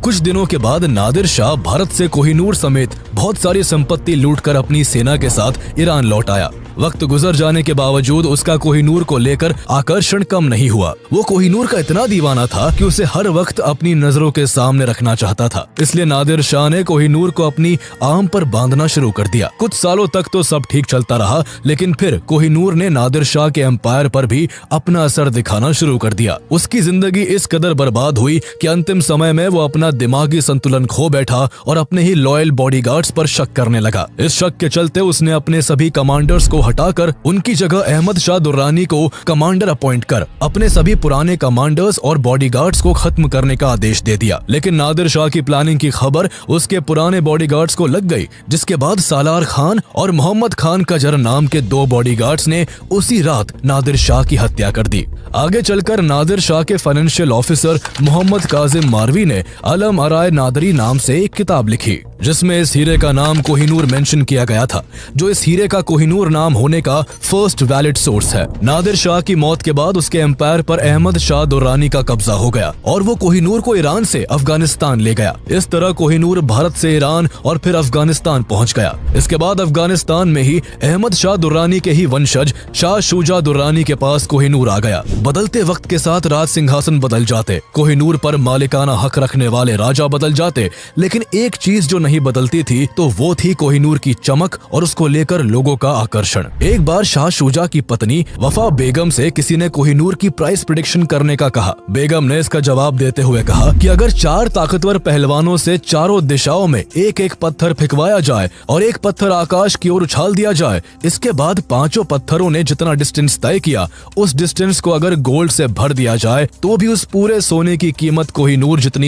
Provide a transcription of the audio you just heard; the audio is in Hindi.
कुछ दिनों के बाद नादिर शाह भारत से कोहिनूर समेत बहुत सारी संपत्ति लूटकर अपनी सेना के साथ ईरान लौट आया। वक्त गुजर जाने के बावजूद उसका कोहिनूर को लेकर आकर्षण कम नहीं हुआ। वो कोहिनूर का इतना दीवाना था कि उसे हर वक्त अपनी नजरों के सामने रखना चाहता था। इसलिए नादिर शाह ने कोहिनूर को अपनी आर्म पर बांधना शुरू कर दिया। कुछ सालों तक तो सब ठीक चलता रहा, लेकिन फिर कोहिनूर ने नादिर शाह के एम्पायर पर भी अपना असर दिखाना शुरू कर दिया। उसकी जिंदगी इस कदर बर्बाद हुई कि अंतिम समय में वो अपना दिमागी संतुलन खो बैठा और अपने ही लॉयल बॉडीगार्ड्स पर शक करने लगा। इस शक के चलते उसने अपने सभी कमांडर्स को हटाकर उनकी जगह अहमद शाह दुर्रानी को कमांडर अपॉइंट कर अपने सभी पुराने कमांडर्स और बॉडीगार्ड्स को खत्म करने का आदेश दे दिया। लेकिन नादिर शाह की प्लानिंग की खबर उसके पुराने बॉडीगार्ड्स को लग गई, जिसके बाद सालार खान और मोहम्मद खान कजर नाम के 2 बॉडीगार्ड्स ने उसी रात नादिर शाह की हत्या कर दी। आगे चलकर नादिर शाह के फाइनेंशियल ऑफिसर मोहम्मद काजिम मारवी ने अलम अराय नादरी नाम से एक किताब लिखी, जिसमें इस हीरे का नाम कोहिनूर मेंशन किया गया था, जो इस हीरे का कोहिनूर नाम होने का फर्स्ट वैलिड सोर्स है। नादिर शाह की मौत के बाद उसके एम्पायर पर अहमद शाह दुर्रानी का कब्जा हो गया और वो कोहिनूर को ईरान से अफगानिस्तान ले गया। इस तरह कोहिनूर भारत से ईरान और फिर अफगानिस्तान पहुंच गया। इसके बाद अफगानिस्तान में ही अहमद शाह दुर्रानी के ही वंशज शाह शुजा दुर्रानी के पास कोहिनूर आ गया। बदलते वक्त के साथ राज सिंहासन बदल जाते, कोहिनूर पर मालिकाना हक रखने वाले राजा बदल जाते, लेकिन एक चीज जो नहीं बदलती थी तो वो थी कोहिनूर की चमक और उसको लेकर लोगों का आकर्षण। एक बार शाह शुजा की पत्नी वफा बेगम से किसी ने कोहिनूर की प्राइस प्रेडिक्शन करने का कहा। बेगम ने इसका जवाब देते हुए कहा कि अगर 4 ताकतवर पहलवानों से चारों दिशाओं में एक एक पत्थर फेंकवाया जाए और एक पत्थर आकाश की ओर उछाल दिया जाए, इसके बाद 5 पत्थरों ने जितना डिस्टेंस तय किया उस डिस्टेंस को अगर गोल्ड से भर दिया जाए तो भी उस पूरे सोने की कीमत कोहिनूर जितनी